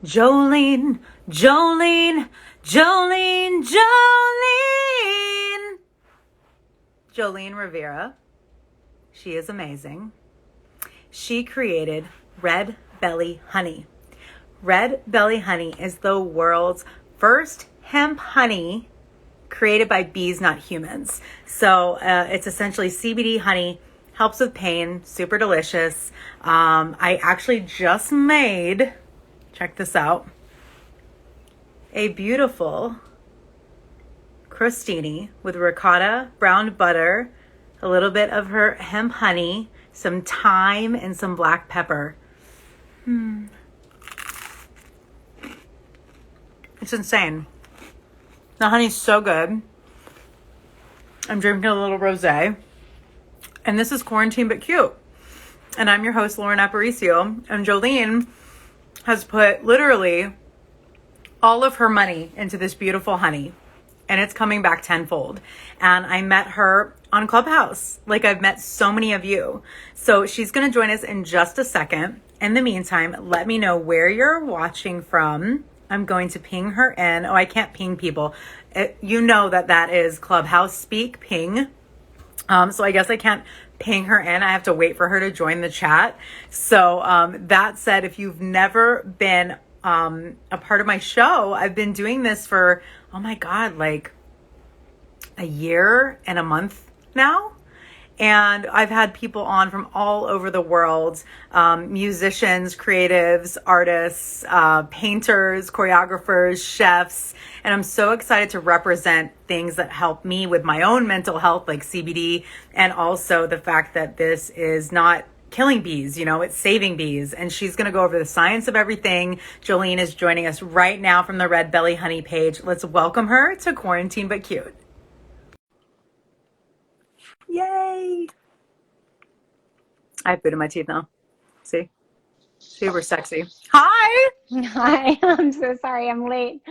Jolene, Jolene, Jolene, Jolene. Jolene Rivera. She is amazing. She created Red Belly Honey. Red Belly Honey is the world's first hemp honey created by bees, not humans. So it's essentially CBD honey, helps with pain, super delicious. I actually just made, check this out, a beautiful crostini with ricotta, brown butter, a little bit of her hemp honey, some thyme, and some black pepper. It's insane. The honey's so good. I'm drinking a little rosé. And this is Quarantine But Cute. And I'm your host, Lauren Aparicio. And Jolene has put literally all of her money into this beautiful honey. And it's coming back tenfold. And I met her on Clubhouse, like I've met so many of you. So she's going to join us in just a second. In the meantime, let me know where you're watching from. I'm going to ping her in. Oh, I can't ping people. You know that is Clubhouse speak, ping. So I guess I can't ping her in. I have to wait for her to join the chat. So that said, if you've never been a part of my show, I've been doing this for, oh my God, like a year and a month now. And I've had people on from all over the world, musicians, creatives, artists, painters, choreographers, chefs. And I'm so excited to represent things that help me with my own mental health, like CBD, and also the fact that this is not killing bees, it's saving bees. And she's going to go over the science of everything. Jolene is joining us right now from the Red Belly Honey page. Let's welcome her to Quarantine But Cute. Yay! I have food in my teeth now. See, we're sexy. Hi. Hi, I'm so sorry I'm late.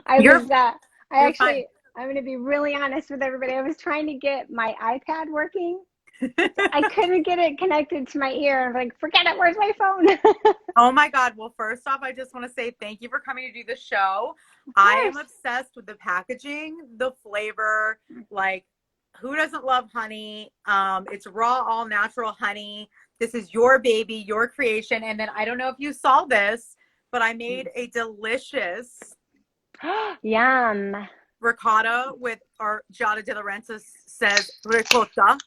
I'm Fine. going to be really honest with everybody. I was trying to get my iPad working. I couldn't get it connected to my ear. I'm like, forget it. Where's my phone? Oh my God. Well, first off, I just want to say thank you for coming to do the show. I am obsessed with the packaging, the flavor, like who doesn't love honey? It's raw, all natural honey. This is your baby, your creation. And then I don't know if you saw this, but I made a delicious Yum. ricotta with, or Giada De Laurentiis says ricotta.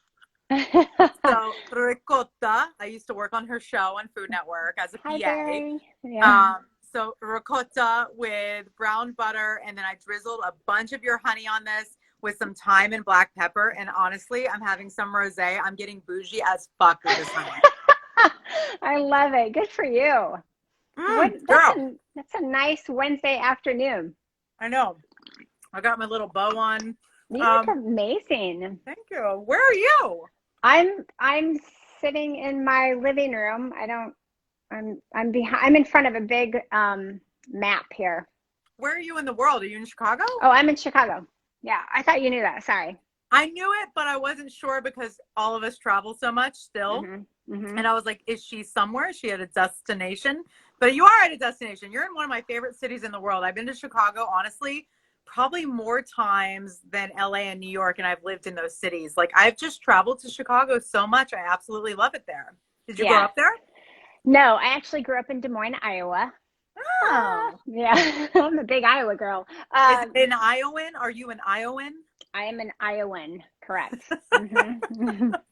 So ricotta. I used to work on her show on Food Network as a Hi, PA. Barry. Yeah. So ricotta with brown butter, and then I drizzled a bunch of your honey on this with some thyme and black pepper. And honestly, I'm having some rosé. I'm getting bougie as fuck with this honey. I love it. Good for you. That's a nice Wednesday afternoon. I know. I got my little bow on. You look amazing. Thank you. Where are you? I'm sitting in my living room. I'm in front of a big map here. Where are you in the world? Are you in Chicago? Oh, I'm in Chicago. Yeah, I thought you knew that. Sorry. I knew it, but I wasn't sure because all of us travel so much still. And I was like, is she somewhere? Is she at a destination? But you are at a destination. You're in one of my favorite cities in the world. I've been to Chicago, honestly, probably more times than LA and New York, and I've lived in those cities. Like, I've just traveled to Chicago so much. I absolutely love it there. Did you grow up there? No, I actually grew up in Des Moines, Iowa. Oh. Yeah. I'm a big Iowa girl. Is it an Iowan? Are you an Iowan? I am an Iowan, correct.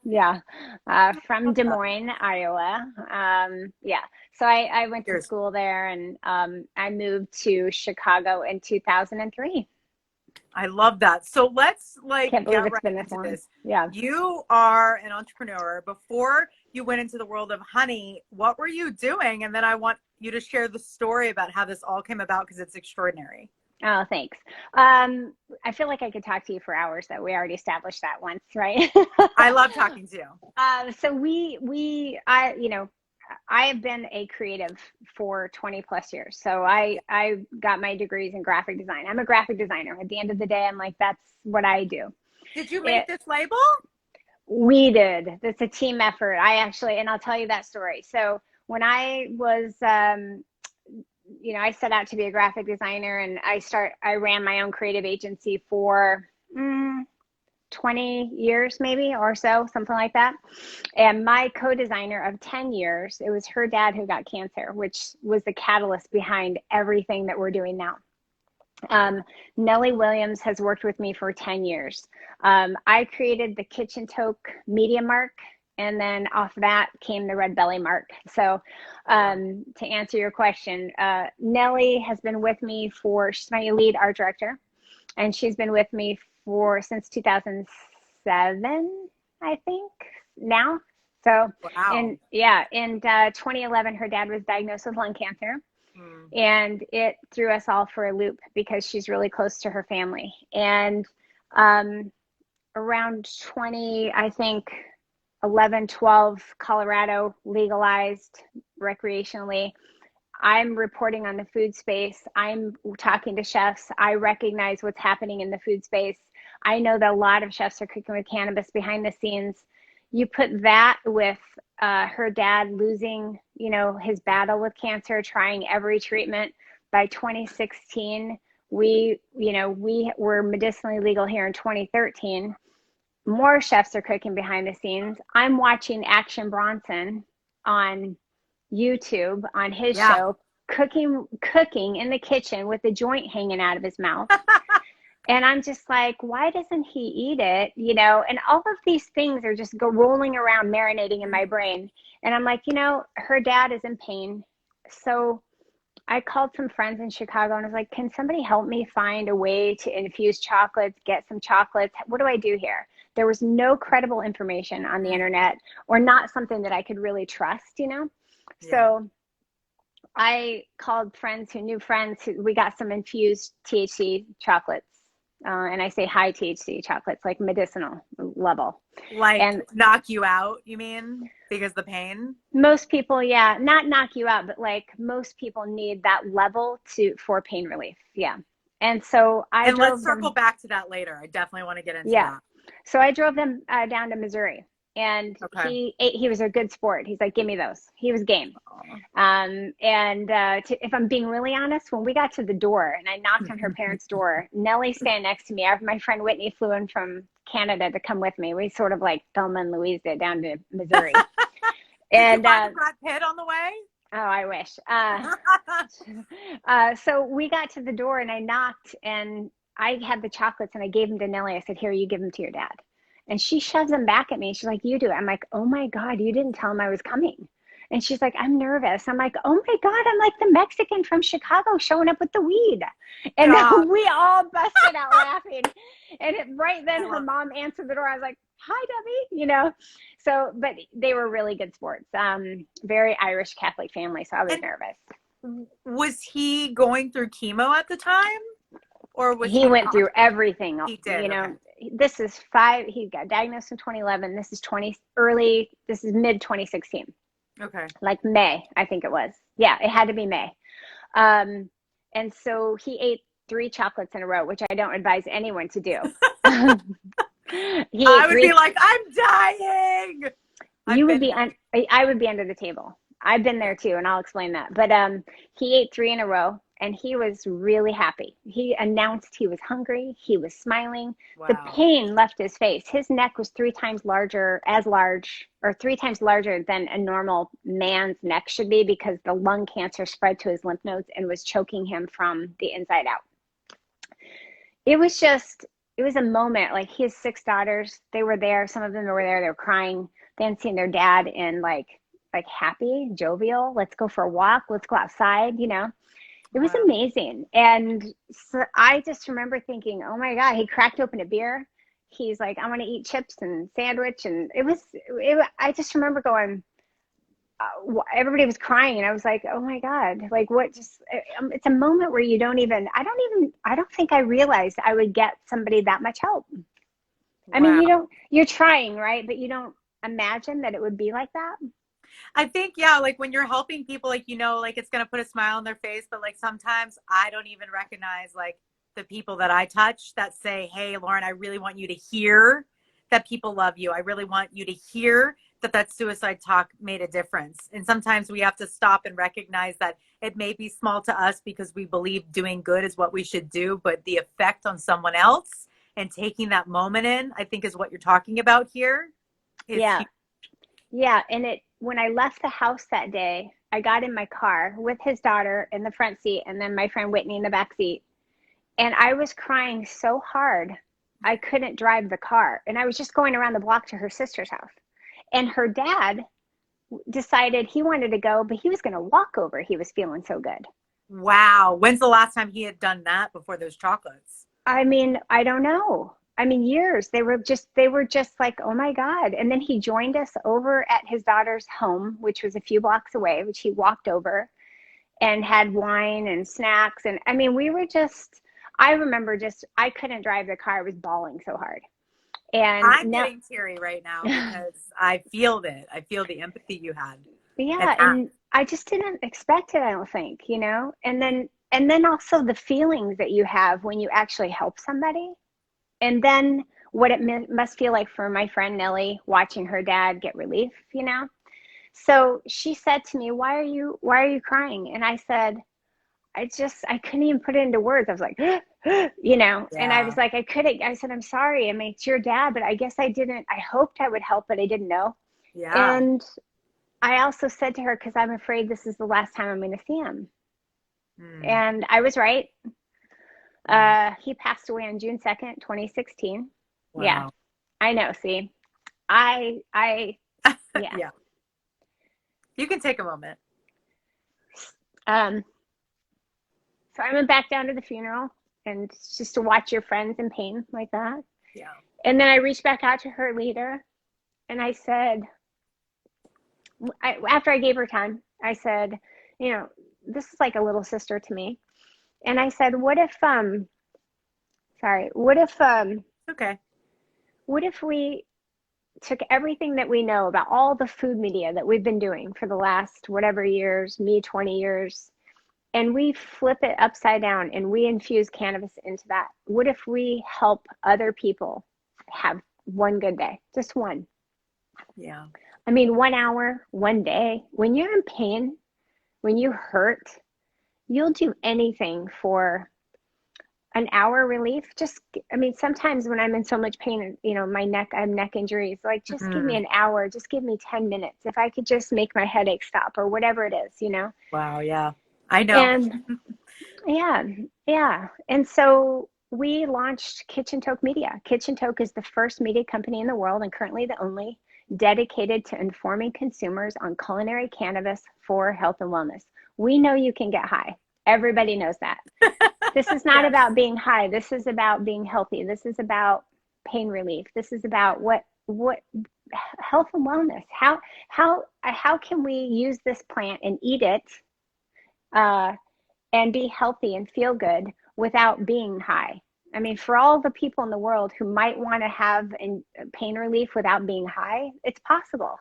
Yeah. From Des Moines, Iowa. Yeah. So I went to school there, and I moved to Chicago in 2003. I love that. So let's Can't believe it's been this long. Yeah. You are an entrepreneur. Before you went into the world of honey, what were you doing? And then I want you to share the story about how this all came about, because it's extraordinary. Oh, thanks. I feel like I could talk to you for hours, though. We already established that once, right? I love talking to you. So I have been a creative for 20 plus years. So I got my degrees in graphic design. I'm a graphic designer. At the end of the day, I'm like, that's what I do. Did you make this label? We did. It's a team effort. And I'll tell you that story. So when I was, I set out to be a graphic designer, and I ran my own creative agency for 20 years maybe or so, something like that. And my co-designer of 10 years, it was her dad who got cancer, which was the catalyst behind everything that we're doing now. Nellie Williams has worked with me for 10 years. I created the kitchen toque media mark, and then off that came the red belly mark. So to answer your question, Nellie has been with me she's my lead art director, and she's been with me since 2007, I think now. So, wow. in 2011, her dad was diagnosed with lung cancer. And it threw us all for a loop because she's really close to her family. And around 11, 12, Colorado legalized recreationally. I'm reporting on the food space. I'm talking to chefs. I recognize what's happening in the food space. I know that a lot of chefs are cooking with cannabis behind the scenes. You put that with her dad losing, his battle with cancer, trying every treatment. By 2016, we were medicinally legal here in 2013. More chefs are cooking behind the scenes. I'm watching Action Bronson on YouTube on his show, cooking in the kitchen with a joint hanging out of his mouth. And I'm just like, why doesn't he eat it? And all of these things are just rolling around, marinating in my brain. And I'm like, her dad is in pain. So I called some friends in Chicago and I was like, can somebody help me find a way to infuse chocolates, get some chocolates? What do I do here? There was no credible information on the internet, or not something that I could really trust, So I called friends who knew friends we got some infused THC chocolates. And I say high THC chocolates, like medicinal level. And knock you out, you mean? Because the pain? Most people, yeah. Not knock you out, but like most people need that level for pain relief. Yeah. And so let's circle back to that later. I definitely want to get into that. So I drove them down to Missouri. And he was a good sport. He's like, give me those. He was game. If I'm being really honest, when we got to the door and I knocked on her parents' door, Nellie standing next to me. My friend Whitney flew in from Canada to come with me. We sort of like Thelma and Louise it down to Missouri. Did you find Brad Pitt on the way? Oh, I wish. So we got to the door and I knocked, and I had the chocolates and I gave them to Nellie. I said, here, you give them to your dad. And she shoves them back at me. She's like, you do it. I'm like, oh my God, you didn't tell him I was coming. And she's like, I'm nervous. I'm like, oh my God, I'm like the Mexican from Chicago showing up with the weed. And we all busted out laughing. And right then her mom answered the door. I was like, hi, Debbie, So, but they were really good sports. Very Irish Catholic family. So I was nervous. Was he going through chemo at the time? Or was he went through everything? He did. This is he got diagnosed in 2011. This is mid 2016. Okay. Like May, I think it was. Yeah, it had to be May. And so he ate 3 chocolates in a row, which I don't advise anyone to do. I would be like, I'm dying. I would be under the table. I've been there too, and I'll explain that. But he ate 3 in a row. And he was really happy. He announced he was hungry. He was smiling. Wow. The pain left his face. His neck was 3 times larger than a normal man's neck should be, because the lung cancer spread to his lymph nodes and was choking him from the inside out. It was a moment. Like, he has 6 daughters. They were there. Some of them were there. They were crying. They hadn't seen their dad in like happy, jovial. Let's go for a walk. Let's go outside, It was amazing. And so I just remember thinking, oh my God, he cracked open a beer. He's like, I want to eat chips and sandwich. And I just remember going, everybody was crying. And I was like, oh my God, like it's a moment where I don't think I realized I would get somebody that much help. I mean, you're trying, right? But you don't imagine that it would be like that. I think, like when you're helping people, like, like it's going to put a smile on their face, but like sometimes I don't even recognize like the people that I touch that say, hey, Lauren, I really want you to hear that people love you. I really want you to hear that suicide talk made a difference. And sometimes we have to stop and recognize that it may be small to us because we believe doing good is what we should do, but the effect on someone else and taking that moment in, I think is what you're talking about here is Yeah. huge. Yeah. And when I left the house that day, I got in my car with his daughter in the front seat and then my friend Whitney in the back seat. And I was crying so hard, I couldn't drive the car. And I was just going around the block to her sister's house. And her dad decided he wanted to go, but he was going to walk over. He was feeling so good. Wow. When's the last time he had done that before those chocolates? I mean, I don't know. I mean, years. They were just like, oh my God. And then he joined us over at his daughter's home, which was a few blocks away, which he walked over and had wine and snacks. And I mean, we were just, I remember just, I couldn't drive the car. I was bawling so hard. And I'm now, getting teary right now because I feel it. I feel the empathy you had at yeah, that. and I just didn't expect it, I don't think, and then also the feelings that you have when you actually help somebody. And then what it must feel like for my friend Nellie watching her dad get relief. So she said to me, why are you crying? And I said, I couldn't even put it into words. I was like, and I Yeah. was like, I said, I'm sorry. I mean, it's your dad, but I guess I hoped I would help, but I didn't know. Yeah. And I also said to her, because I'm afraid this is the last time I'm going to see him. Mm. And I was right. Mm. He passed away on June 2nd, 2016. Yeah, Wow. I know. See, I, yeah. Yeah. You can take a moment. Um, so I went back down to the funeral and just to watch your friends in pain like that. Yeah. And then I reached back out to her leader and I said, after I gave her time, I said, this is like a little sister to me. And I said, sorry, Okay. what if we took everything that we know about all the food media that we've been doing for the last whatever years, me 20 years, and we flip it upside down and we infuse cannabis into that? What if we help other people have one good day? Just one. Yeah. I mean, 1 hour, one day. When you're in pain, when you hurt, you'll do anything for an hour relief. I mean, sometimes when I'm in so much pain, I have neck injuries, like just give me Mhm. an hour, just give me 10 minutes. If I could just make my headache stop or whatever it is. Wow. Yeah. I know. And yeah, yeah. And so we launched Kitchen Toke Media. Kitchen Toke is the first media company in the world and currently the only dedicated to informing consumers on culinary cannabis for health and wellness. We know you can get high. Everybody knows that. This is not Yes. about being high. This is about being healthy. This is about pain relief. This is about what health and wellness. How can we use this plant and eat it uh, and be healthy and feel good without being high? I mean, for all the people in the world who might want to have pain relief without being high, it's possible.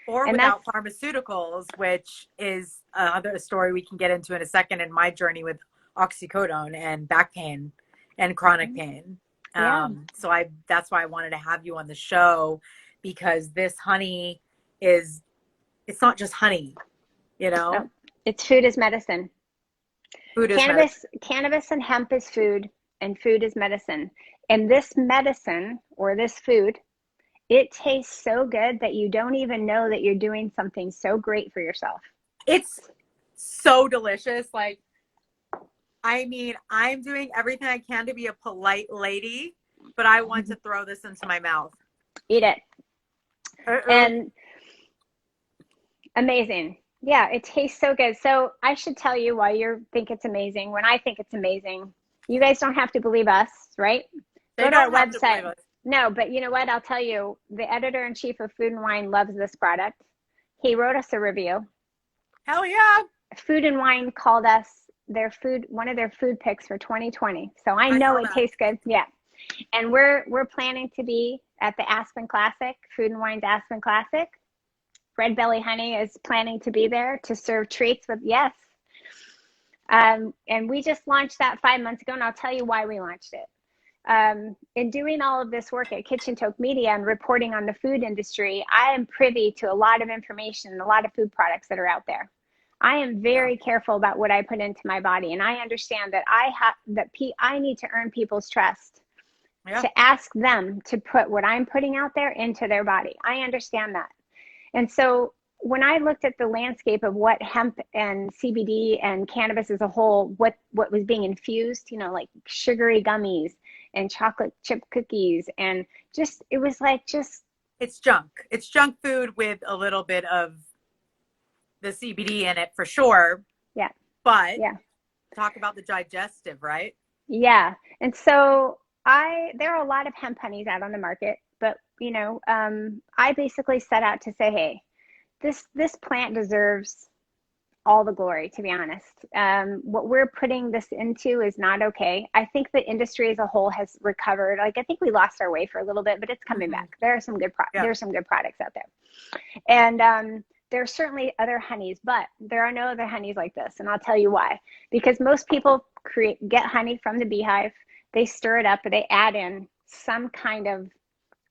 Or And that's without pharmaceuticals, which is another story we can get into in a second in my journey with oxycodone and back pain and chronic pain. yeah, That's why I wanted to have you on the show because this honey is, it's not just honey, you know, no, it's food is medicine. food is medicine. Cannabis and hemp is food, and food is medicine. And this medicine or this food, it tastes so good that you don't even know that you're doing something so great for yourself. It's so delicious. Like, I mean, I'm doing everything I can to be a polite lady, but I want to throw this into my mouth. Eat it. Uh-oh. And amazing. Yeah, it tastes so good. So I should tell you why you think it's amazing. When I think it's amazing, you guys don't have to believe us, right? They Go to our don't have to believe website. us. No, but you know what? I'll tell you, the editor-in-chief of Food and Wine loves this product. He wrote us a review. Hell yeah. Food and Wine called us one of their food picks for 2020. So I I know saw it that. tastes good. Yeah. And we're planning to be at the Aspen Classic, Food and Wine's Aspen Classic. Red Belly Honey is planning to be there to serve treats with, yes. And we just launched that 5 months ago, and I'll tell you why we launched it. In doing all of this work at Kitchen Toke Media and reporting on the food industry, I am privy to a lot of information, a lot of food products that are out there. I am Yeah. very careful about what I put into my body, and I understand that I need to earn people's trust Yeah. to ask them to put what I'm putting out there into their body. I understand that. And so when I looked at the landscape of what hemp and CBD and cannabis as a whole, what was being infused, like sugary gummies and chocolate chip cookies, and just, it was like, just, It's junk. It's junk food with a little bit of the CBD in it for sure. yeah, But yeah, talk about the digestive, right? yeah. And so there are a lot of hemp honeys out on the market, but I basically set out to say, hey, this plant deserves all the glory, to be honest. What we're putting this into is not okay. I think the industry as a whole has recovered. Like, I think we lost our way for a little bit, but it's coming Mm-hmm. back. There are some good Yeah. there's some good products out there, and there are certainly other honeys, but there are no other honeys like this. And I'll tell you why. Because most people get honey from the beehive, they stir it up, they add in some kind of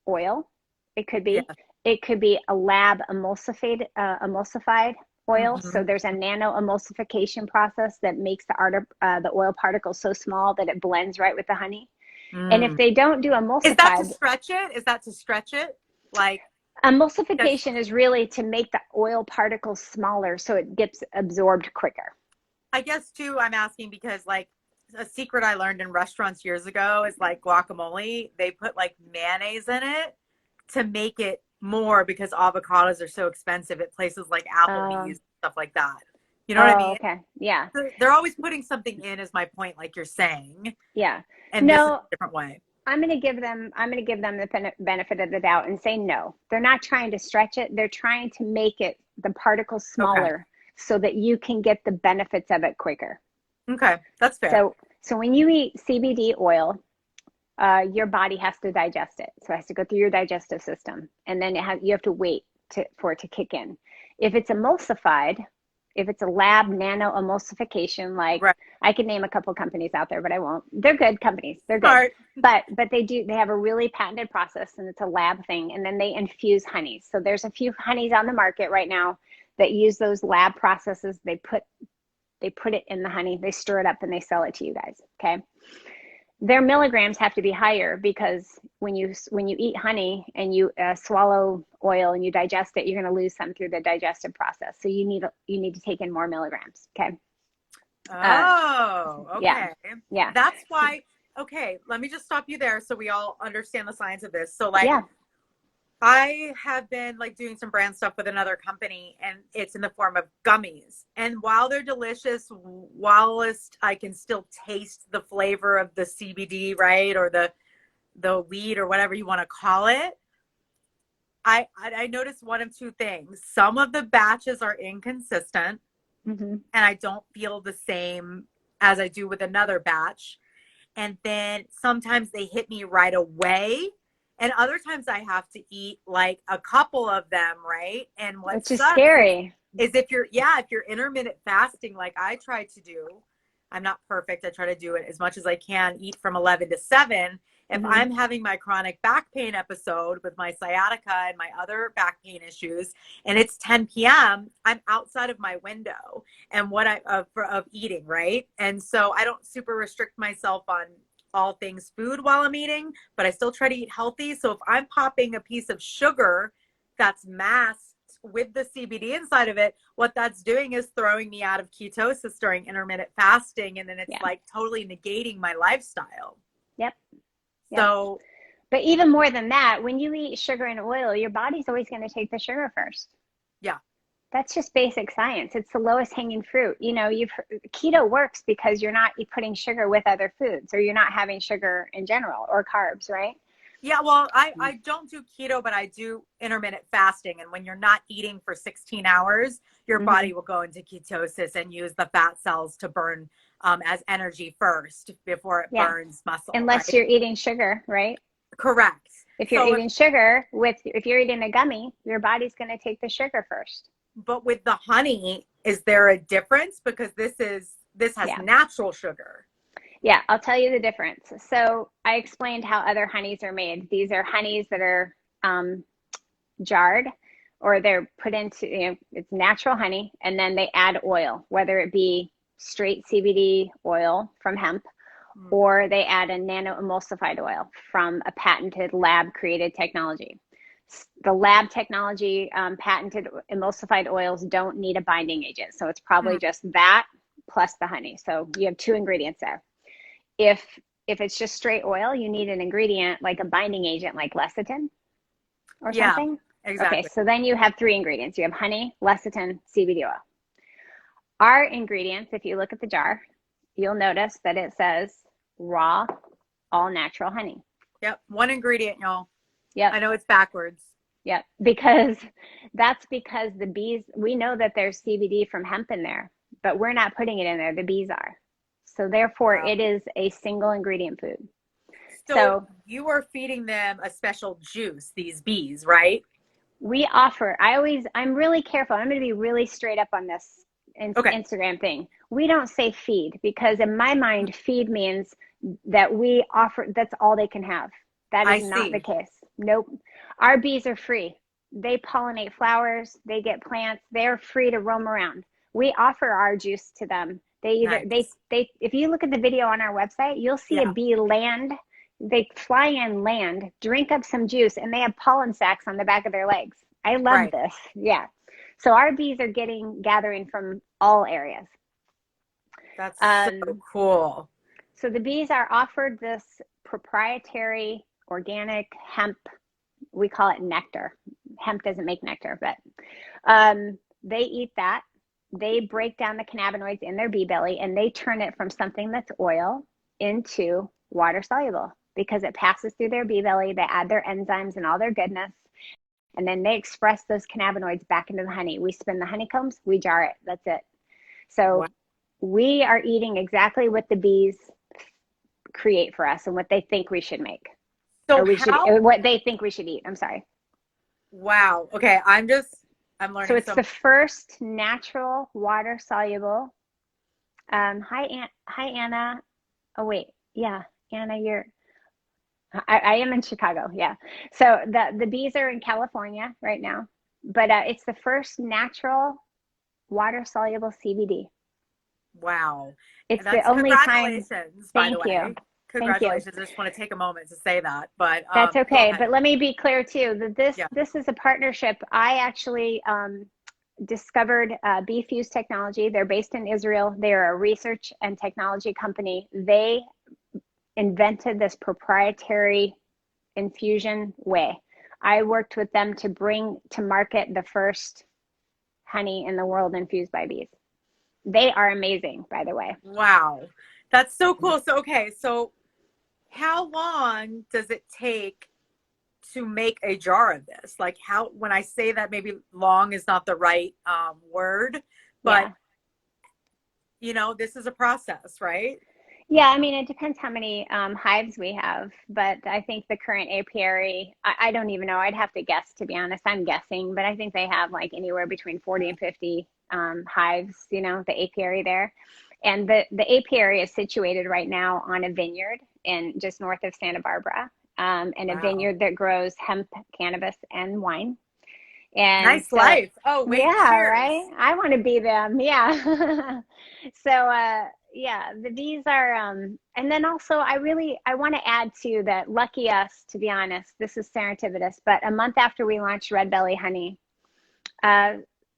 oil. It could Yeah. be it could be a lab emulsified oil. Mm-hmm. So there's a nano emulsification process that makes the oil particles so small that it blends right with the honey. And if Mm. they don't do Is that to emulsified, stretch it? Is that to stretch it? Like, that's, emulsification is really to make the oil particles smaller so it gets absorbed quicker. I guess too, I'm asking because like a secret I learned in restaurants years ago is like guacamole, they put like mayonnaise in it to make it more because avocados are so expensive at places like Applebee's, stuff like that. You know what I Oh, mean? okay. Yeah. They're always putting something in, is my point, like you're saying. Yeah. And this is No, a different way. I'm going to give them the benefit of the doubt and say no. They're not trying to stretch it. They're trying to make it the particles Okay. smaller so that you can get the benefits of it quicker. Okay. That's fair. So when you eat CBD oil, your body has to digest it. So it has to go through your digestive system, and then you have to wait for it to kick in. If it's emulsified, if it's a lab nano emulsification, like Right. I could name a couple companies out there, but I won't. They're good companies. They're good. Smart. But they have a really patented process, and it's a lab thing. And then they infuse honeys. So there's a few honeys on the market right now that use those lab processes. They put it in the honey, they stir it up, and they sell it to you guys. Okay. Their milligrams have to be higher because when you eat honey and you swallow oil and you digest it, you're going to lose some through the digestive process. So you need to take in more milligrams. Okay. Oh, Yeah. okay. Yeah. That's why. Okay, let me just stop you there so we all understand the science of this. So, like, Yeah. I have been like doing some brand stuff with another company, and it's in the form of gummies. And while they're delicious, whilst I can still taste the flavor of the CBD, right, or the weed or whatever you want to call it, I noticed one of two things. Some of the batches are inconsistent, Mm-hmm. and I don't feel the same as I do with another batch. And then sometimes they hit me right away. And other times I have to eat like a couple of them, right? And what Which is sucks scary. is if you're intermittent fasting like I try to do, I'm not perfect. I try to do it as much as I can, eat from 11 to 7. If Mm-hmm. I'm having my chronic back pain episode with my sciatica and my other back pain issues, and it's 10 p.m., I'm outside of my window and of eating, right? And so I don't super restrict myself on all things food while I'm eating, but I still try to eat healthy. So if I'm popping a piece of sugar that's masked with the CBD inside of it, what that's doing is throwing me out of ketosis during intermittent fasting. And then it's like totally negating my lifestyle. Yep. So, but even more than that, when you eat sugar and oil, your body's always going to take the sugar first. yeah. That's just basic science. It's the lowest hanging fruit. Keto works because you're not putting sugar with other foods, or you're not having sugar in general, or carbs, right? Yeah, well, I don't do keto, but I do intermittent fasting. And when you're not eating for 16 hours, your body will go into ketosis and use the fat cells to burn as energy first before it burns muscle. Unless you're eating sugar, right? Correct. If you're eating sugar, if you're eating a gummy, your body's going to take the sugar first. But with the honey, is there a difference? Because this has natural sugar. Yeah, I'll tell you the difference. So I explained how other honeys are made. These are honeys that are jarred or they're put into, it's natural honey, and then they add oil, whether it be straight CBD oil from hemp, or they add a nano emulsified oil from a patented lab created technology. The lab technology patented emulsified oils don't need a binding agent. So it's probably just that plus the honey. So you have two ingredients there. If it's just straight oil, you need an ingredient like a binding agent like lecithin or something. Exactly. Okay, so then you have three ingredients. You have honey, lecithin, CBD oil. Our ingredients, if you look at the jar, you'll notice that it says raw, all natural honey. Yep. One ingredient, y'all. Yep. I know it's backwards. Yep. Because the bees, we know that there's CBD from hemp in there, but we're not putting it in there. The bees are. So therefore, It is a single ingredient food. So you are feeding them a special juice, these bees, right? We offer, I'm really careful. I'm going to be really straight up on this Instagram thing. We don't say feed, because in my mind, feed means that we offer, that's all they can have. That is not the case. Nope. Our bees are free. They pollinate flowers. They get plants. They're free to roam around. We offer our juice to them. If you look at the video on our website, you'll see a bee land. They fly in, land, drink up some juice, and they have pollen sacs on the back of their legs. I love this. Yeah. So our bees are gathering from all areas. That's so cool. So the bees are offered this proprietary organic hemp. We call it nectar. Hemp doesn't make nectar, but they eat that. They break down the cannabinoids in their bee belly, and they turn it from something that's oil into water soluble, because it passes through their bee belly. They add their enzymes and all their goodness, and then they express those cannabinoids back into the honey. We spin the honeycombs, we jar it. That's it. So we are eating exactly what the bees create for us and what they think we should make. So what they think we should eat. I'm sorry. Wow. Okay. I'm learning. So it's the first natural water soluble. Hi, Anna. Oh, wait. Yeah. Anna, I am in Chicago. Yeah. So the bees are in California right now, but it's the first natural water soluble CBD. Wow. It's the only time. By the way. Congratulations. I just want to take a moment to say that, but that's okay. But let me be clear too, that this is a partnership. I actually discovered Bee Fuse Technology. They're based in Israel. They're a research and technology company. They invented this proprietary infusion way. I worked with them to bring to market the first honey in the world infused by bees. They are amazing, by the way. Wow. That's so cool. So how long does it take to make a jar of this? Like when I say that, maybe long is not the right word, but this is a process, right? Yeah, I mean, it depends how many hives we have, but I think the current apiary, I don't even know. I'd have to guess, to be honest. I'm guessing, but I think they have like anywhere between 40 and 50 hives, the apiary there. And the apiary is situated right now on a vineyard in just north of Santa Barbara, and a vineyard that grows hemp, cannabis, and wine. And nice life. Oh, wait. Yeah, cheers. Right. I want to be them. Yeah. So, the bees are, and then also I want to add to that. Lucky us, to be honest, this is serendipitous, but a month after we launched Red Belly Honey,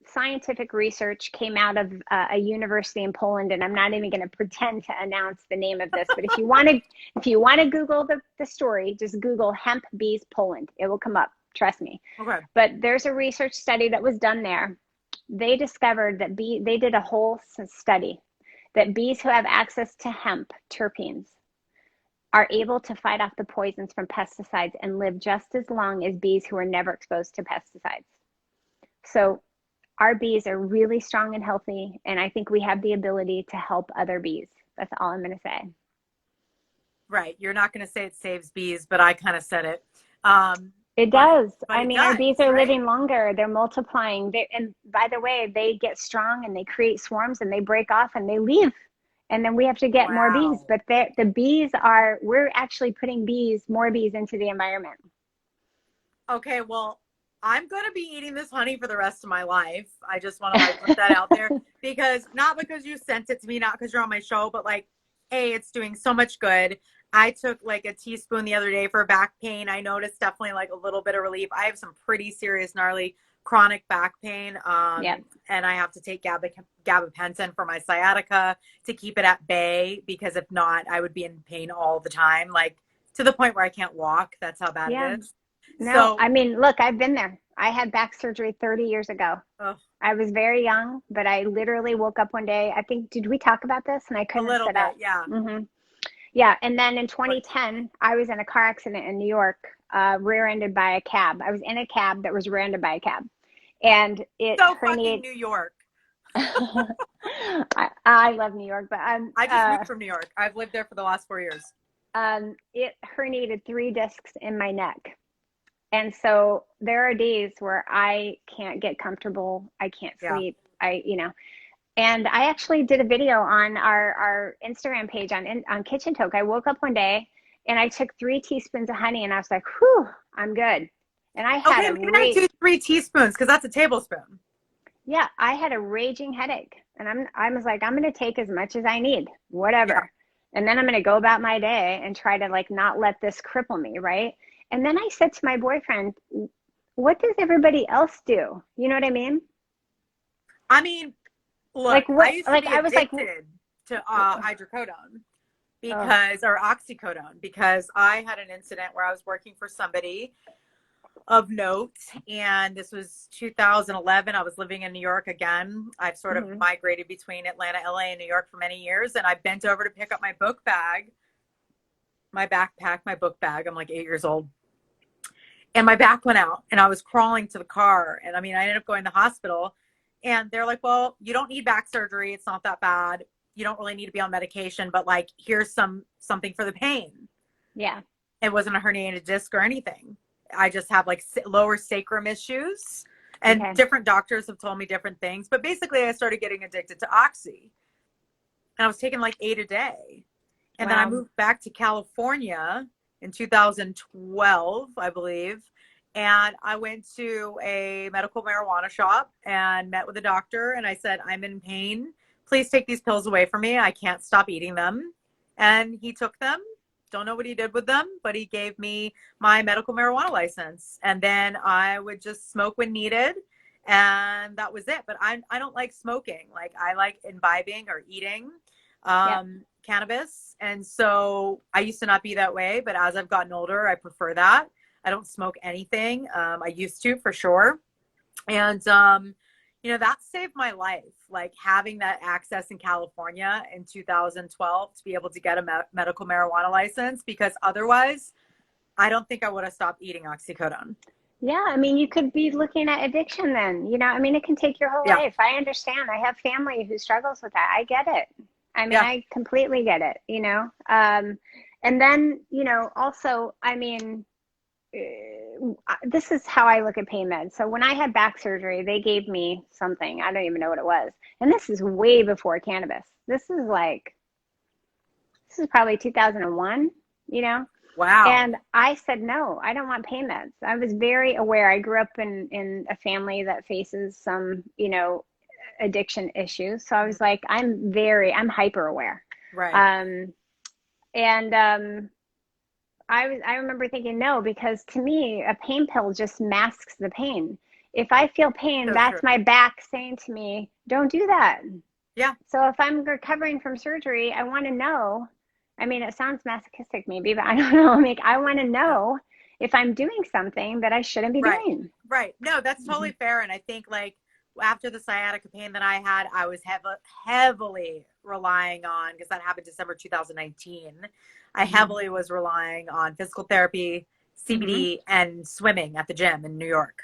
scientific research came out of a university in Poland, and I'm not even going to pretend to announce the name of this, but if you want to Google the story, just Google hemp bees Poland. It will come up. Trust me. Okay. But there's a research study that was done there. They discovered that they did a whole study that bees who have access to hemp terpenes are able to fight off the poisons from pesticides and live just as long as bees who are never exposed to pesticides. So our bees are really strong and healthy, and I think we have the ability to help other bees. That's all I'm going to say. Right. You're not going to say it saves bees, but I kind of said it. It does. But our bees are living longer. They're multiplying. And by the way, they get strong and they create swarms and they break off and they leave. And then we have to get more bees. But we're actually putting more bees into the environment. Okay. Well, I'm going to be eating this honey for the rest of my life. I just want to like put that out there because not because you sent it to me, not because you're on my show, but like, hey, it's doing so much good. I took like a teaspoon the other day for back pain. I noticed definitely like a little bit of relief. I have some pretty serious, gnarly chronic back pain. Yeah. And I have to take gabapentin for my sciatica to keep it at bay because if not, I would be in pain all the time, like to the point where I can't walk. That's how bad Yeah. it is. No, So, I mean, look, I've been there. I had back surgery 30 years ago. ugh, I was very young, but I literally woke up one day. I think, did we talk about this? And I a couldn't little sit up. bit, yeah. Yeah. And then in But 2010, I was in a car accident in New York, rear-ended by a cab. I was in a cab that was rear-ended by a cab, and it so fucking herniated. New York. I love New York, but I just moved from New York. I've lived there for the last 4 years. it herniated 3 discs in my neck. And so there are days where I can't get comfortable. I can't Yeah. sleep. And I actually did a video on our Instagram page on Kitchen Toke. I woke up one day and I took 3 teaspoons of honey and I was like, whew, I'm good. And I had Okay, a maybe I do 3 teaspoons because that's a tablespoon. yeah, I had a raging headache. And I was like, I'm gonna take as much as I need, Yeah. whatever. And then I'm gonna go about my day and try to like not let this cripple me, right? And then I said to my boyfriend, what does everybody else do? You know what I mean? I mean, look, Like I what? used to Like be I was like, addicted to hydrocodone oh, or oxycodone because I had an incident where I was working for somebody of note, and this was 2011. I was living in New York again. I've sort of hmm migrated between Atlanta, LA, and New York for many years, and I bent over to pick up my book bag, my backpack, my book bag. I'm like 8 years old. And my back went out and I was crawling to the car. And I mean, I ended up going to the hospital and they're like, well, you don't need back surgery. It's not that bad. You don't really need to be on medication, but like, here's something for the pain. yeah, It wasn't a herniated disc or anything. I just have like lower sacrum issues and okay, different doctors have told me different things. But basically I started getting addicted to Oxy and I was taking like 8 a day. And then I wow, moved back to California in 2012, I believe. And I went to a medical marijuana shop and met with a doctor. And I said, I'm in pain. Please take these pills away from me. I can't stop eating them. And he took them. Don't know what he did with them, but he gave me my medical marijuana license. And then I would just smoke when needed. And that was it. But I don't like smoking. Like I like imbibing or eating yep, cannabis. And so I used to not be that way, but as I've gotten older, I prefer that. I don't smoke anything. I used to for sure. And, that saved my life. Like having that access in California in 2012 to be able to get a medical marijuana license, because otherwise I don't think I would have stopped eating oxycodone. yeah. I mean, you could be looking at addiction then. I mean, it can take your whole Yeah. life. I understand. I have family who struggles with that. I get it. I mean, Yeah. I completely get it. And then, also, I mean, this is how I look at pain meds. So when I had back surgery, they gave me something. I don't even know what it was. And this is way before cannabis. This is probably 2001, you know? Wow. And I said, no, I don't want pain meds. I was very aware. I grew up in a family that faces some, addiction issues. So I was like, I'm hyper aware. Right. Um, and I remember thinking no, because to me, a pain pill just masks the pain. If I feel pain, So true. that's my back saying to me, don't do that. Yeah. So if I'm recovering from surgery, I want to know. I mean, it sounds masochistic maybe, but I don't know. Like, I want to No. know if I'm doing something that I shouldn't be Right. doing. Right. No, that's Mm-hmm. totally fair. And I think like after the sciatica pain that I had, I was heavily relying on, because that happened December 2019. I Mm-hmm. heavily was relying on physical therapy, Mm-hmm. CBD, and swimming at the gym in New York.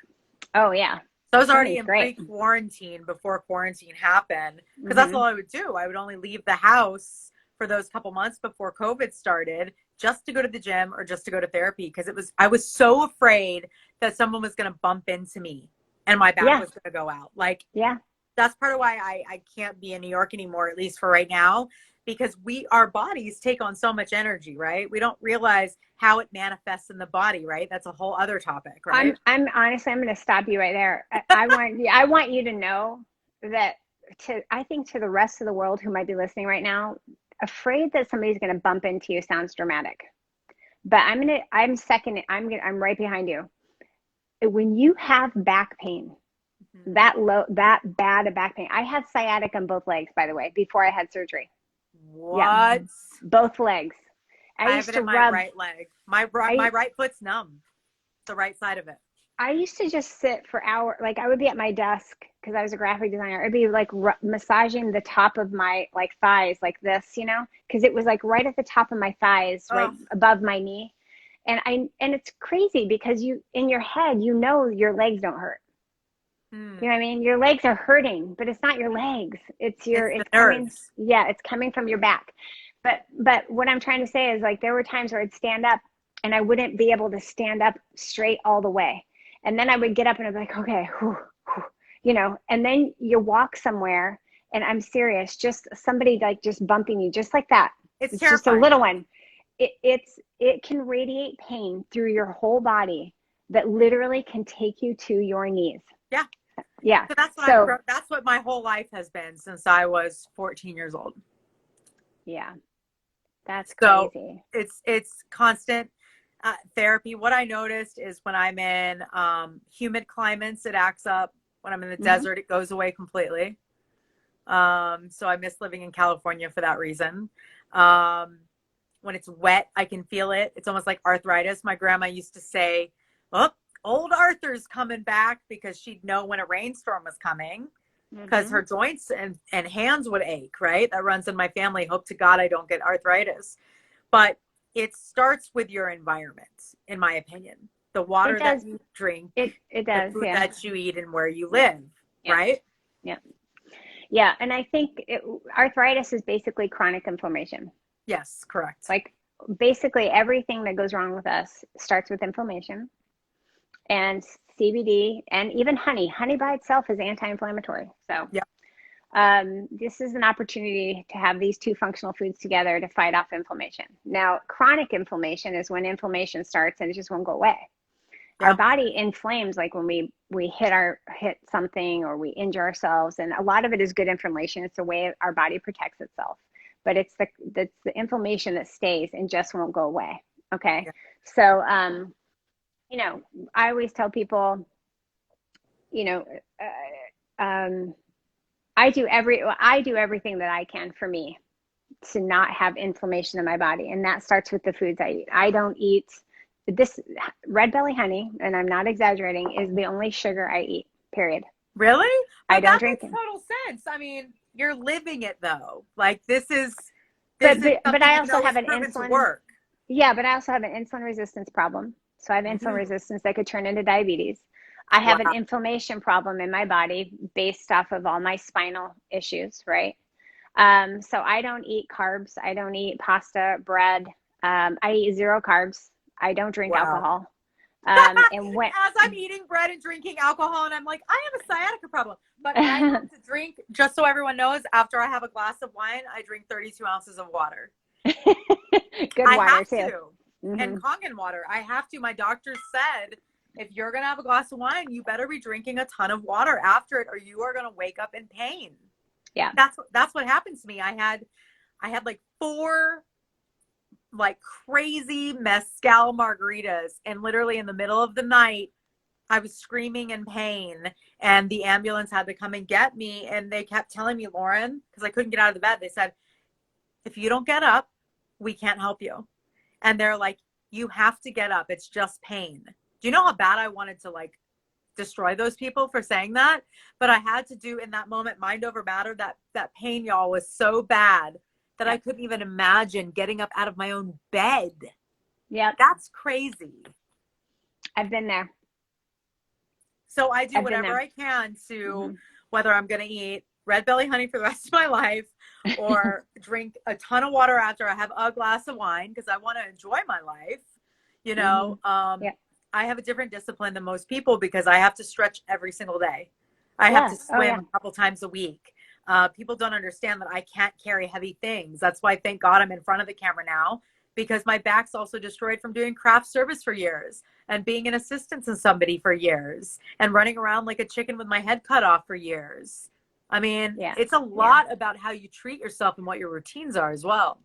Oh, yeah. So I was already Swimming's in great. pre-quarantine before quarantine happened, because that's Mm-hmm. all I would do. I would only leave the house for those couple months before COVID started just to go to the gym or just to go to therapy, because I was so afraid that someone was going to bump into me and my back Yeah. was going to go out. Like Yeah. that's part of why I can't be in New York anymore, at least for right now, because our bodies take on so much energy, right? We don't realize how it manifests in the body, right? That's a whole other topic, right? I'm honestly, I'm going to stop you right there. I want you to know that I think to the rest of the world who might be listening right now, afraid that somebody's going to bump into you sounds dramatic. But I'm right behind you. When you have back pain, that bad of back pain. I had sciatic on both legs, by the way, before I had surgery. What? Yeah, both legs. I have it in my right leg. My right foot's numb. The right side of it. I used to just sit for hours. Like I would be at my desk because I was a graphic designer. I'd be like massaging the top of my like thighs like this, you know, because it was like right at the top of my thighs, right above my knee. And it's crazy because you, in your head, you know, your legs don't hurt. You know what I mean? Your legs are hurting, but it's not your legs. It's coming. Yeah, it's coming from your back. But what I'm trying to say is like there were times where I'd stand up and I wouldn't be able to stand up straight all the way. And then I would get up and I'd be like, okay, you know, and then you walk somewhere and I'm serious, just somebody like just bumping you just like that. It's just a little one. It can radiate pain through your whole body that literally can take you to your knees. Yeah. Yeah. So that's what my whole life has been since I was 14 years old. Yeah. That's crazy. So it's constant therapy. What I noticed is when I'm in humid climates, it acts up. When I'm in the desert, it goes away completely. So I miss living in California for that reason. When it's wet, I can feel it. It's almost like arthritis. My grandma used to say, oh, old Arthur's coming back, because she'd know when a rainstorm was coming, because her joints and hands would ache, right? That runs in my family. Hope to God I don't get arthritis. But it starts with your environment, in my opinion. The water that you drink, it does, the food that you eat, and where you live, right? Yeah. Yeah. And I think arthritis is basically chronic inflammation. Yes, correct. Like basically everything that goes wrong with us starts with inflammation. And CBD and even honey by itself is anti-inflammatory. So this is an opportunity to have these two functional foods together to fight off inflammation. Now, chronic inflammation is when inflammation starts and it just won't go away. Our body inflames like when we hit something or we injure ourselves, and a lot of it is good inflammation. It's the way our body protects itself, but it's the inflammation that stays and just won't go away. Okay, so you know, I always tell people, you know, I do everything that I can for me to not have inflammation in my body, and that starts with the foods I eat. I don't eat this red belly honey, and I'm not exaggerating, is the only sugar I eat, period. Really? I don't drink it. That makes total sense. I mean, you're living it though. Like this is but I also have an insulin work. Yeah, but I also have an insulin resistance problem. So I have insulin resistance that could turn into diabetes. I have an inflammation problem in my body based off of all my spinal issues, right? So I don't eat carbs. I don't eat pasta, bread. I eat zero carbs. I don't drink alcohol. And as I'm eating bread and drinking alcohol, and I'm like, I have a sciatica problem. But I have to drink, just so everyone knows, after I have a glass of wine, I drink 32 ounces of water. Good water, I have too. To. And Kangen water. I have to. My doctor said, if you're going to have a glass of wine, you better be drinking a ton of water after it, or you are going to wake up in pain. Yeah. That's what happens to me. I had like 4 like crazy mezcal margaritas, and literally in the middle of the night, I was screaming in pain, and the ambulance had to come and get me. And they kept telling me, Lauren, because I couldn't get out of the bed, they said, if you don't get up, we can't help you. And they're like, you have to get up. It's just pain. Do you know how bad I wanted to like destroy those people for saying that? But I had to do in that moment, mind over matter. That pain, y'all, was so bad that I couldn't even imagine getting up out of my own bed. Yeah. That's crazy. I've been there. So I do whatever I can to, whether I'm going to eat red belly honey for the rest of my life or drink a ton of water after I have a glass of wine, because I want to enjoy my life. You know, I have a different discipline than most people because I have to stretch every single day. I have to swim a couple times a week. People don't understand that I can't carry heavy things. That's why, thank God, I'm in front of the camera now, because my back's also destroyed from doing craft service for years and being an assistant to somebody for years and running around like a chicken with my head cut off for years. I mean, Yeah. it's a lot about how you treat yourself and what your routines are as well.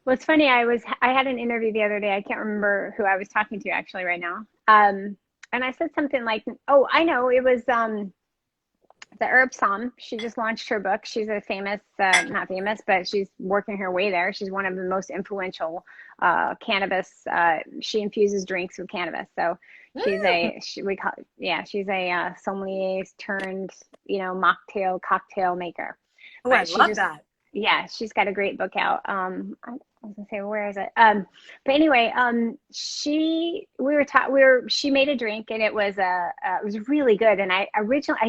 Well, it's funny. I had an interview the other day. I can't remember who I was talking to actually right now. And I said something like, "Oh, I know. It was the Herb Psalm. She just launched her book. She's a famous, not famous, but she's working her way there. She's one of the most influential cannabis. She infuses drinks with cannabis. So she's she's a sommelier turned, mocktail cocktail maker. Oh, I But she love just, that. yeah, she's got a great book out. I was gonna say, where is it? But anyway, she made a drink and it was really good. And I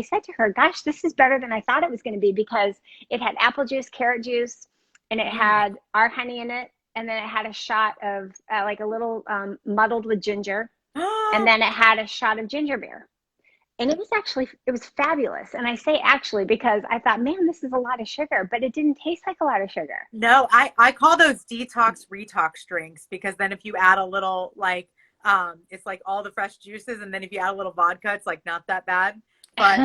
said to her, gosh, this is better than I thought it was going to be, because it had apple juice, carrot juice, and it had our honey in it. And then it had a shot of like a little muddled with ginger. And then it had a shot of ginger beer. And it was fabulous. And I say actually because I thought, man, this is a lot of sugar, but it didn't taste like a lot of sugar. No, I call those detox retox drinks, because then if you add a little, like, it's like all the fresh juices, and then if you add a little vodka, it's like not that bad. But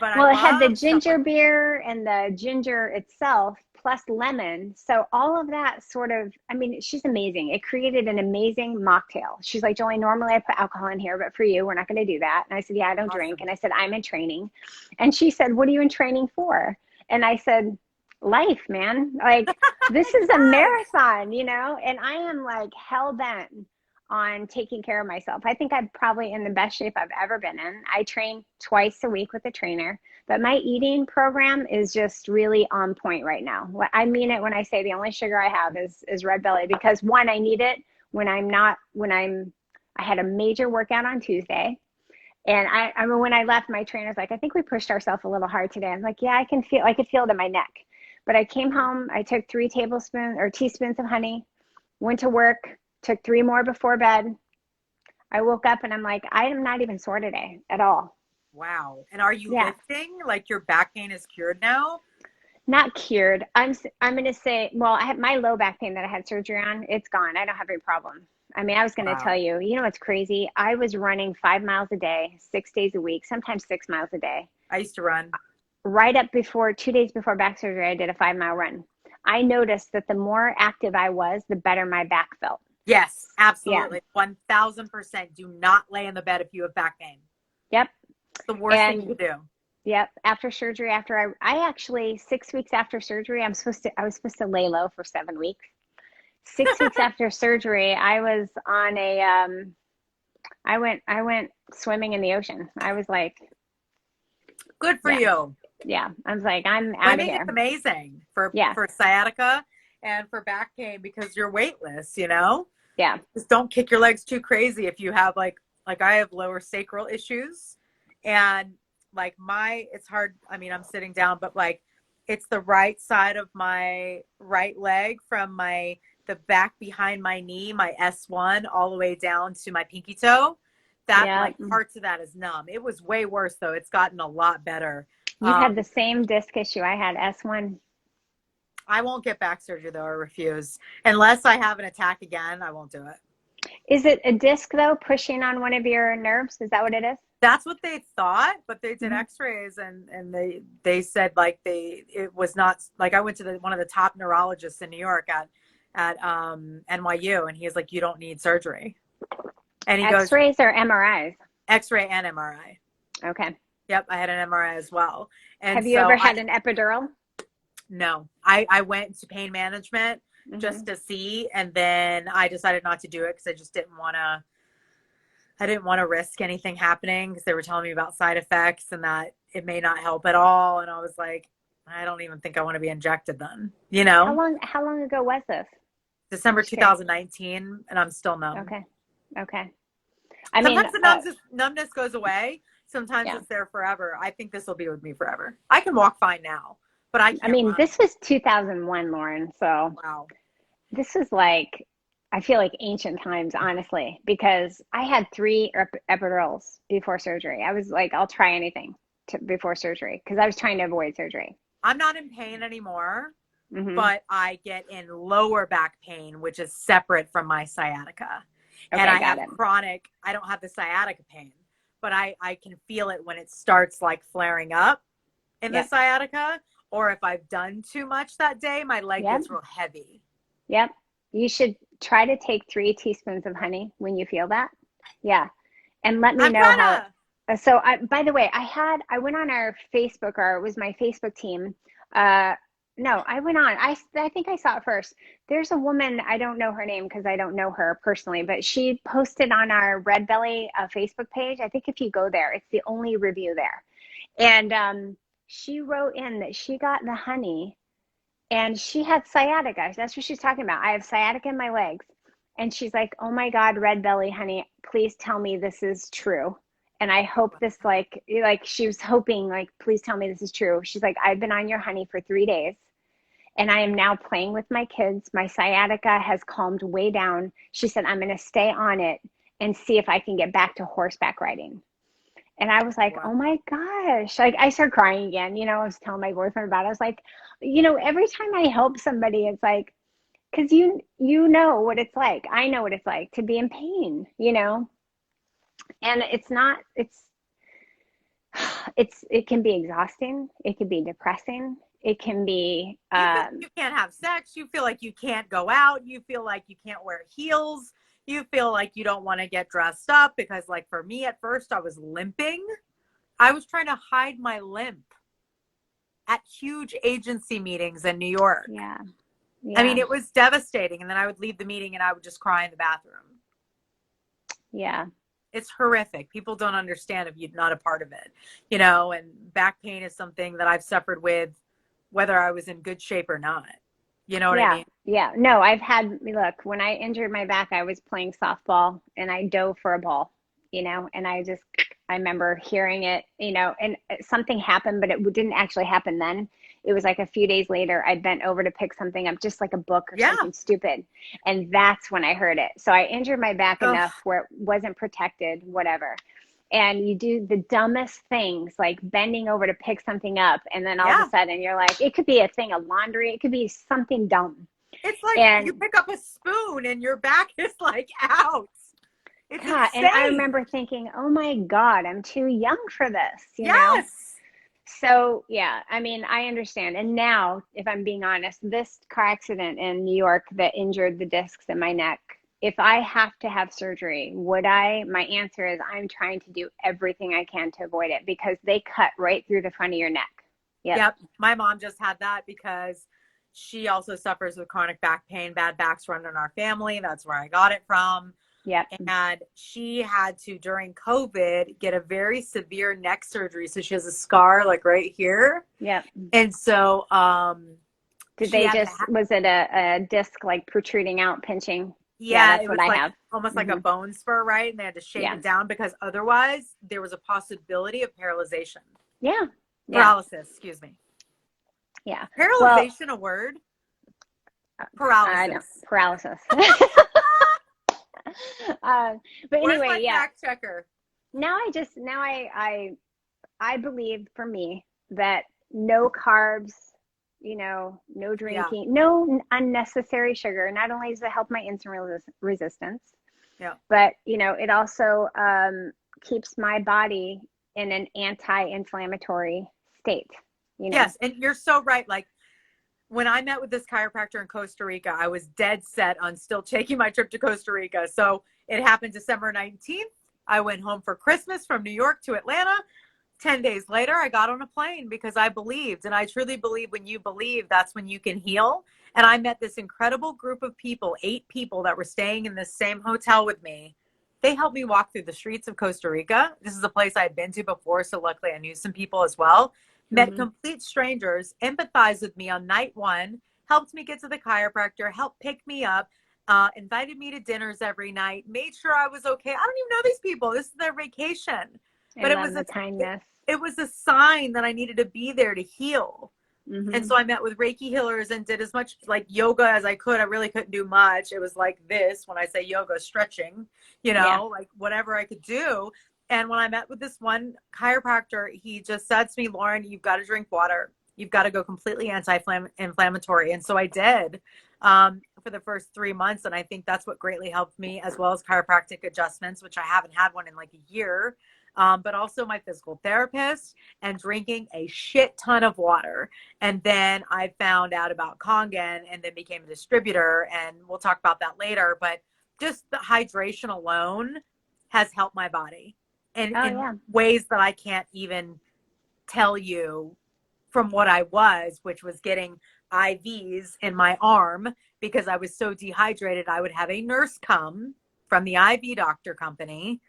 Well, I it had the love stuff ginger like beer and the ginger itself plus lemon. So all of that sort of, I mean, she's amazing. It created an amazing mocktail. She's like, Jolene, normally I put alcohol in here, but for you, we're not going to do that. And I said, yeah, I don't drink. awesome. And I said, I'm in training. And she said, what are you in training for? And I said, life, man. Like, this is a marathon, and I am like hell bent on taking care of myself. I think I'm probably in the best shape I've ever been in. I train twice a week with a trainer, but my eating program is just really on point right now. I mean it when I say the only sugar I have is red belly, because one, I need it I had a major workout on Tuesday. And I remember when I left, my trainer's like, I think we pushed ourselves a little hard today. I'm like, yeah, I could feel it in my neck. But I came home, I took 3 teaspoons of honey, went to work, took 3 more before bed. I woke up and I'm like, I am not even sore today at all. Wow. And are you Yeah, lifting? Like, your back pain is cured now? not cured. I'm going to say, well, I had my low back pain that I had surgery on. It's gone. I don't have any problem. I mean, I was going to tell Wow. you, what's crazy? I was running 5 miles a day, 6 days a week, sometimes 6 miles a day. I used to run. Right up before 2 days before back surgery, I did a 5-mile run. I noticed that the more active I was, the better my back felt. Yes, Yeah. absolutely. 1000%. Do not lay in the bed if you have back pain. Yep. It's the worst thing you And could do. yep, after surgery, I actually 6 weeks after surgery, I was supposed to lay low for 7 weeks. 6 weeks after surgery, I was on I went swimming in the ocean. I was like, Good for yeah, you. yeah. I was like, I'm out of Swimming is here. amazing for Yeah, sciatica and for back pain, because you're weightless, yeah, Just don't kick your legs too crazy if you have like I have lower sacral issues, and like it's hard. I mean, I'm sitting down, but like it's the right side of my right leg from the back behind my knee, my S1, all the way down to my pinky toe. That, yeah. like, parts of that is numb. It was way worse though. It's gotten a lot better. You had the same disc issue I had, S1. I won't get back surgery though. I refuse. Unless I have an attack again, I won't do it. Is it a disc though, pushing on one of your nerves? Is that what it is? That's what they thought, but they did Mm-hmm. x-rays, and they said, like, it was not, like, I went to one of the top neurologists in New York at NYU, and he was like, you don't need surgery. And he goes, X-rays or MRIs? x-ray and MRI. Okay. Yep, I had an MRI as well. And Have you ever had an epidural? No, I went to pain management just to see, and then I decided not to do it because I just didn't want to. I didn't want to risk anything happening, because they were telling me about side effects and that it may not help at all. And I was like, I don't even think I want to be injected then. How long ago was this? December 2019, and I'm still numb. Okay. Sometimes the numbness goes away. Sometimes it's there forever. I think this will be with me forever. I can walk fine now, but I can't run. This was 2001, Lauren. So Wow. this is like, I feel like ancient times, honestly, because I had 3 epidurals before surgery. I was like, I'll try anything before surgery because I was trying to avoid surgery. I'm not in pain anymore, Mm-hmm. but I get in lower back pain, which is separate from my sciatica. And Okay, I got have it. chronic, I don't have the sciatica pain, but I can feel it when it starts like flaring up in the Yep. sciatica, or if I've done too much that day, my leg Yep. gets real heavy. Yep. You should try to take 3 teaspoons of honey when you feel that. Yeah. And let me I'm know how. gonna. By the way, I went on our Facebook, or it was my Facebook team. Uh, no, I went on. I think I saw it first. There's a woman, I don't know her name because I don't know her personally, but she posted on our Red Belly Facebook page. I think if you go there, it's the only review there. And she wrote in that she got the honey and she had sciatica. That's what she's talking about. I have sciatica in my legs. And she's like, "Oh my God, Red Belly, honey, please tell me this is true. And I hope this, like she was hoping, like, please tell me this is true." She's like, "I've been on your honey for 3 days and I am now playing with my kids. My sciatica has calmed way down." She said, "I'm going to stay on it and see if I can get back to horseback riding." And I was like, Wow. "Oh my gosh." Like I started crying again. I was telling my boyfriend about it. I was like, every time I help somebody, it's like, because you know what it's like. I know what it's like to be in pain. And it can be exhausting. It can be depressing. It can be, You feel like you can't have sex. You feel like you can't go out. You feel like you can't wear heels. You feel like you don't want to get dressed up because, like, for me at first, I was limping. I was trying to hide my limp at huge agency meetings in New York. yeah, I mean, yeah, it was devastating. And then I would leave the meeting and I would just cry in the bathroom. yeah. It's horrific. People don't understand if you're not a part of it, and back pain is something that I've suffered with, whether I was in good shape or not. You know what I Yeah, mean? yeah. No, look, when I injured my back, I was playing softball and I dove for a ball, and I remember hearing it, and something happened, but it didn't actually happen then. It was like a few days later, I bent over to pick something up, just like a book or Yeah. something stupid. And that's when I heard it. So I injured my back Ugh. enough where it wasn't protected, whatever. And you do the dumbest things like bending over to pick something up, and then all of a Yeah. sudden you're like, it could be a thing of laundry, it could be something dumb. It's like you And pick up a spoon and your back is like out. It's God, and I insane. remember thinking, oh my God, I'm too young for this. Yes. So yeah, I mean, I understand. And now, if I'm being honest, this car accident in New York that injured the discs in my neck, if I have to have surgery, would I? My answer is I'm trying to do everything I can to avoid it because they cut right through the front of your neck. Yep. Yep. My mom just had that because she also suffers with chronic back pain. Bad backs run in our family. That's where I got it from. Yep. And she had to, during COVID, get a very severe neck surgery. So she has a scar like right here. Yep. And so Did she they had to was it a disc like protruding out, pinching? Yeah, yeah, that's it what was I like have. almost like a Hmm. bone spur, right? And they had to shave Yeah. it down because otherwise there was a possibility of paralyzation. Yeah. Yeah. Paralysis, excuse me. Yeah. Well, Paralyzation, a word? I know, Paralysis. paralysis. uh, but Where's anyway, my yeah. fact checker? Now I believe for me that no carbs, no Yeah, drinking, no unnecessary sugar. Not only does it help my insulin resistance, yeah. but it also keeps my body in an anti-inflammatory state. Yes, and you're so right. Like when I met with this chiropractor in Costa Rica, I was dead set on still taking my trip to Costa Rica. So it happened December 19th. I went home for Christmas from New York to Atlanta. 10 days later, I got on a plane because I believed. And I truly believe when you believe, that's when you can heal. And I met this incredible group of people, 8 people that were staying in the same hotel with me. They helped me walk through the streets of Costa Rica. This is a place I had been to before. So luckily I knew some people as well. Met Hmm. complete strangers, empathized with me on night 1, helped me get to the chiropractor, helped pick me up, invited me to dinners every night, made sure I was okay. I don't even know these people. This is their vacation. I But love the kindness. it was a sign that I needed to be there to heal. And Hmm. so I met with Reiki healers and did as much like yoga as I could. I really couldn't do much. It was like this, when I say yoga, stretching, Yeah. like whatever I could do. And when I met with this one chiropractor, he just said to me, "Lauren, you've got to drink water. You've got to go completely anti-inflammatory. And so I did for the first 3 months. And I think that's what greatly helped me, as well as chiropractic adjustments, which I haven't had one in like a year. But also my physical therapist and drinking a shit ton of water. And then I found out about Kangen and then became a distributor. And we'll talk about that later. But just the hydration alone has helped my body in ways that I can't even tell you from what I was, which was getting IVs in my arm because I was so dehydrated. I would have a nurse come from the IV doctor company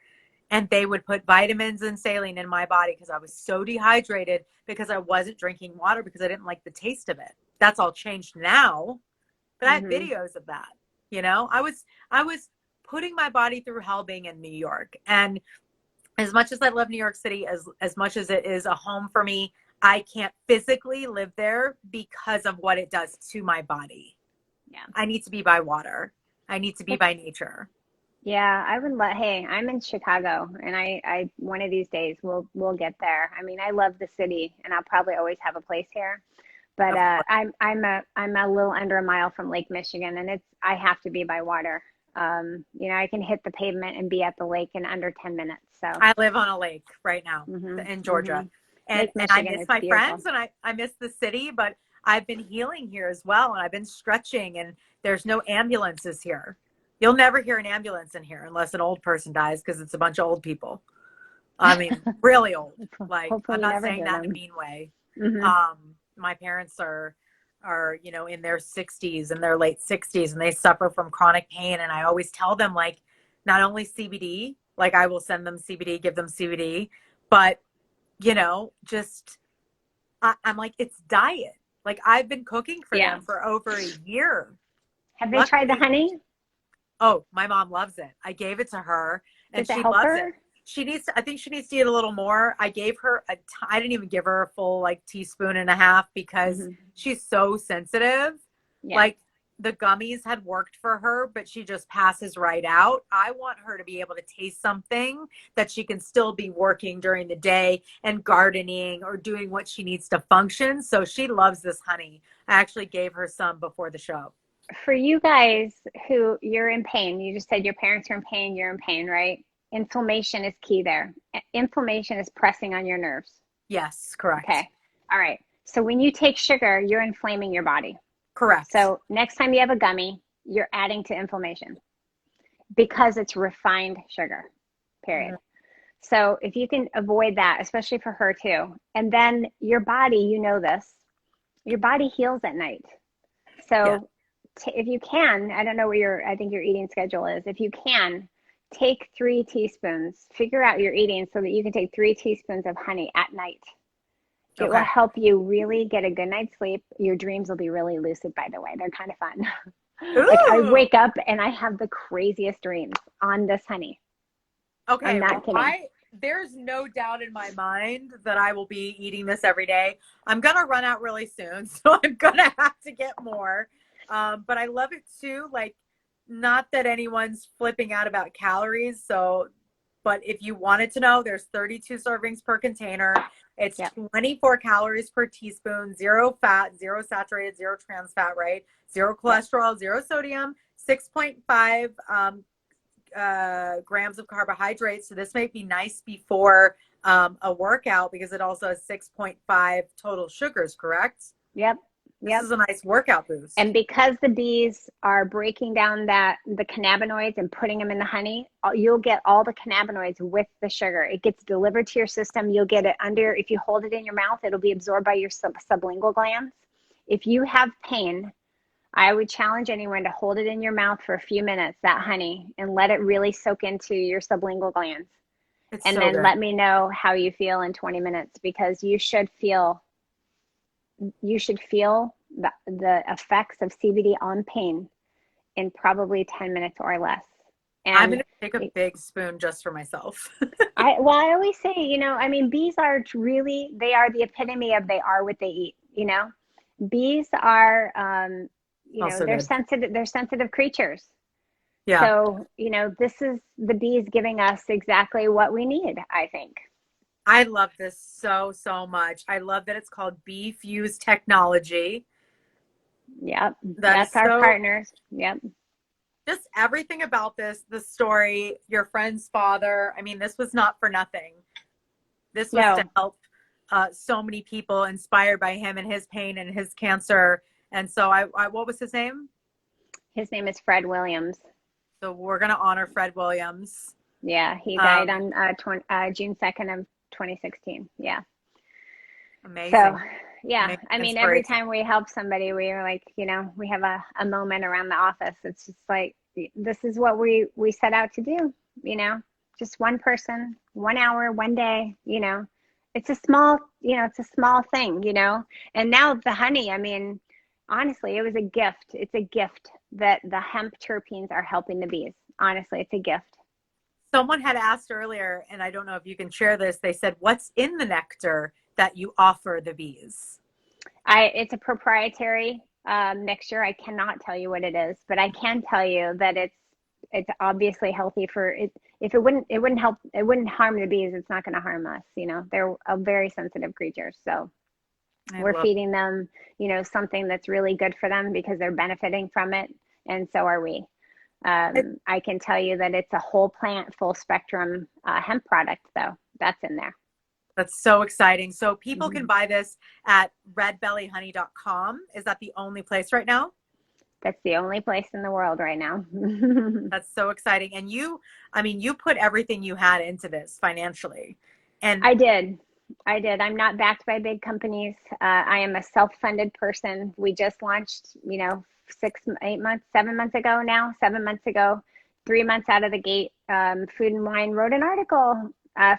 and they would put vitamins and saline in my body because I was so dehydrated because I wasn't drinking water because I didn't like the taste of it. That's all changed now, but I have videos of that. You know, I was putting my body through hell being in New York. And as much as I love New York City, as much as it is a home for me, I can't physically live there because of what it does to my body. Yeah. I need to be by water. I need to be by nature. Yeah, I would hey, I'm in Chicago and I one of these days we'll get there. I mean, I love the city and I'll probably always have a place here. But I'm a little under a mile from Lake Michigan and I have to be by water. You know, I can hit the pavement and be at the lake in under 10 minutes. So I live on a lake right now in Georgia. And I miss my friends and I miss the city, but I've been healing here as well. And I've been stretching and there's no ambulances here. You'll never hear an ambulance in here unless an old person dies because it's a bunch of old people. I mean, really old. Like, hopefully I'm not saying that in a mean way. My parents are, you know, in their 60s and their late 60s and they suffer from chronic pain. And I always tell them, like, not only CBD, like I will send them CBD, give them CBD, but, you know, just, I'm like, it's diet. Like I've been cooking for them for over a year. Have they tried the honey? Oh, my mom loves it. I gave it to her and she loves it. She needs to, I think she needs to eat a little more. I gave her I didn't even give her a full like teaspoon and a half because she's so sensitive. Yeah. Like the gummies had worked for her, but she just passes right out. I want her to be able to taste something that she can still be working during the day and gardening or doing what she needs to function. So she loves this honey. I actually gave her some before the show. For you guys who you're in pain, you just said your parents are in pain, you're in pain, right? Inflammation is key there. Inflammation is pressing on your nerves. Yes, correct. Okay. All right. So when you take sugar, you're inflaming your body. Correct. So next time you have a gummy, you're adding to inflammation because it's refined sugar, period. So if you can avoid that, especially for her too, and then your body, you know this, your body heals at night. So if you can, I don't know what I think your eating schedule is. If you can, take 3 teaspoons, figure out your eating so that you can take 3 teaspoons of honey at night. It will help you really get a good night's sleep. Your dreams will be really lucid, by the way. They're kind of fun. Like I wake up and I have the craziest dreams on this honey. Okay. I'm not kidding. There's no doubt in my mind that I will be eating this every day. I'm going to run out really soon, so I'm going to have to get more. But I love it too. Like, not that anyone's flipping out about calories. So, but if you wanted to know, there's 32 servings per container. It's 24 calories per teaspoon, 0 fat, 0 saturated, 0 trans fat, right? 0 cholesterol, 0 sodium, 6.5 grams of carbohydrates. So this might be nice before a workout because it also has 6.5 total sugars, correct? Yep. This is a nice workout boost. And because the bees are breaking down the cannabinoids and putting them in the honey, you'll get all the cannabinoids with the sugar. It gets delivered to your system. You'll get it if you hold it in your mouth, it'll be absorbed by your sublingual glands. If you have pain, I would challenge anyone to hold it in your mouth for a few minutes, that honey, and let it really soak into your sublingual glands. And then let me know how you feel in 20 minutes because you should feel the effects of CBD on pain in probably 10 minutes or less. And I'm going to take a big spoon just for myself. I always say, you know, I mean, bees are they are the epitome of they are what they eat, you know. Bees are, you know, they're sensitive creatures. Yeah. So, you know, this is the bees giving us exactly what we need, I think. I love this so, so much. I love that it's called Bee Fuse Technology. Yep. That is That's our so, partners. Yep. just everything about this, the story, your friend's father. I mean, this was not for nothing. This was to No, help so many people inspired by him and his pain and his cancer. And so what was his name? his name is Fred Williams. So we're going to honor Fred Williams. Yeah, he died Um, on June 2nd of 2016. Yeah. So, amazing. yeah, Amazing I mean, every inspiration. time we help somebody, we are like, we have a moment around the office. It's just like, this is what we set out to do, you know, just one person, 1 hour, one day, it's a small, it's a small thing, and now the honey, I mean, honestly, it was a gift. It's a gift that the hemp terpenes are helping the bees. Honestly, it's a gift. Someone had asked earlier, and I don't know if you can share this. They said, "What's in the nectar that you offer the bees?" It's a proprietary mixture. I cannot tell you what it is, but I can tell you that it's obviously healthy for it. If it wouldn't harm the bees. It's not going to harm us. They're a very sensitive creature, so I we're love. feeding them, something that's really good for them because they're benefiting from it, and so are we. It. I can tell you that it's a whole plant, full spectrum hemp product, though. That's in there. That's so exciting. So people can Mm-hmm. buy this at redbellyhoney.com. Is that the only place right now? That's the only place in the world right now. That's so exciting. And I mean, you put everything you had into this financially. And I did. I did. I'm not backed by big companies. I am a self-funded person. We just launched, 6, 8 months, 7 months ago now, 7 months ago, 3 months out of the gate. Food and Wine wrote an article.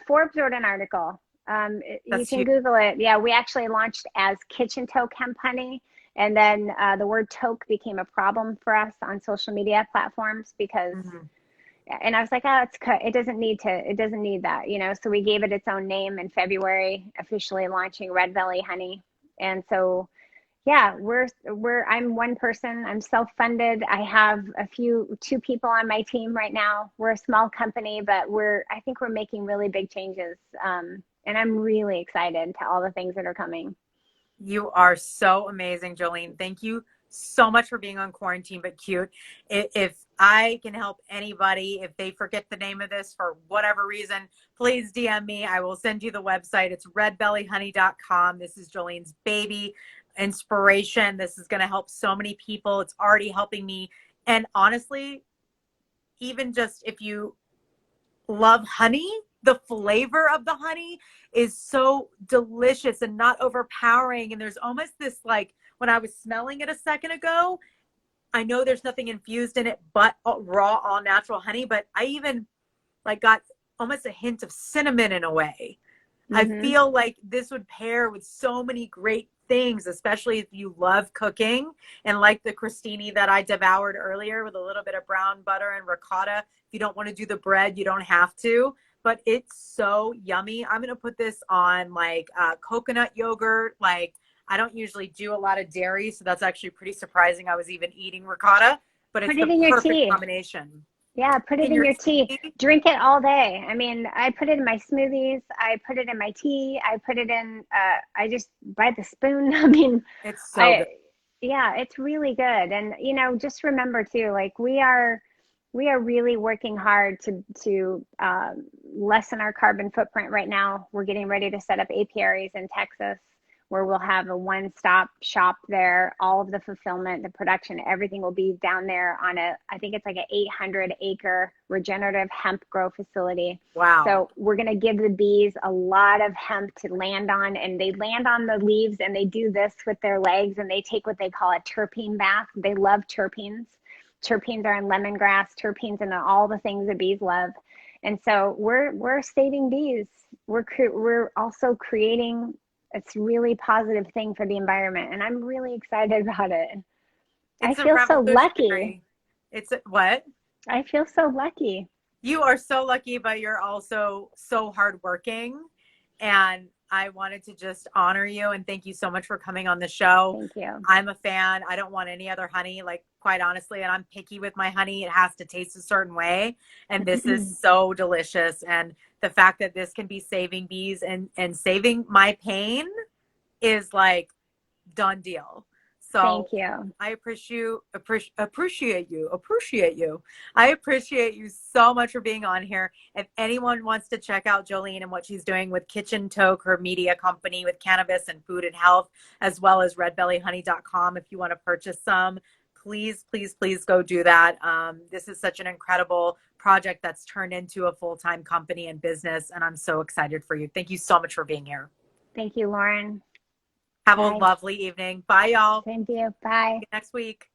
Forbes wrote an article. You that's can huge. Google it. Yeah, we actually launched as Kitchen Toke Hemp Honey. And then the word toke became a problem for us on social media platforms because Mhm. and I was like, oh, it doesn't need that, So we gave it its own name in February, officially launching Red Belly Honey. And so, yeah, I'm one person. I'm self-funded. I have two people on my team right now. We're a small company, but I think we're making really big changes. And I'm really excited to all the things that are coming. You are so amazing, Jolene. Thank you so much for being on Quarantine But Cute. If I can help anybody, if they forget the name of this for whatever reason, please DM me. I will send you the website. It's redbellyhoney.com. This is Jolene's baby inspiration. This is going to help so many people. It's already helping me. And honestly, even just if you love honey, the flavor of the honey is so delicious and not overpowering. And there's almost this, like, when I was smelling it a second ago, I know there's nothing infused in it but raw, all natural honey, but I even like got almost a hint of cinnamon in a way. I Hmm. feel like this would pair with so many great things, especially if you love cooking and like the crostini that I devoured earlier with a little bit of brown butter and ricotta. If you don't want to do the bread, you don't have to, but it's so yummy. I'm going to put this on like coconut yogurt. Like, I don't usually do a lot of dairy, so that's actually pretty surprising I was even eating ricotta, but it's Put the it in your perfect tea. combination. Yeah, put it In in your your tea. tea, Drink it all day. I mean, I put it in my smoothies. I put it in my tea. I put it in, I just by the spoon. I mean, it's so good. I, yeah, it's really good. And, just remember too, like we are really working hard to lessen our carbon footprint right now. We're getting ready to set up apiaries in Texas where we'll have a one-stop shop there. All of the fulfillment, the production, everything will be down there on I think it's like an 800-acre regenerative hemp grow facility. Wow. So we're going to give the bees a lot of hemp to land on, and they land on the leaves and they do this with their legs and they take what they call a terpene bath. They love terpenes. Terpenes are in lemongrass, terpenes and all the things that bees love. And so we're saving bees. We're also creating it's really positive thing for the environment, and I'm really excited about it. I It's a feel so lucky. revolutionary. What? I feel so lucky. You are so lucky, but you're also so hardworking. And I wanted to just honor you and thank you so much for coming on the show. Thank you. I'm a fan. I don't want any other honey, like quite honestly, and I'm picky with my honey. It has to taste a certain way. And this is so delicious. And the fact that this can be saving bees and saving my pain is like done deal. So Thank you. I appreciate you. I appreciate you so much for being on here. If anyone wants to check out Jolene and what she's doing with Kitchen Toke, her media company with cannabis and food and health, as well as redbellyhoney.com, if you want to purchase some, please, please, please go do that. This is such an incredible project that's turned into a full-time company and business, and I'm so excited for you. Thank you so much for being here. Thank you, Lauren. Have Bye. a lovely evening. Bye, y'all. Same to you. Bye. See you next week.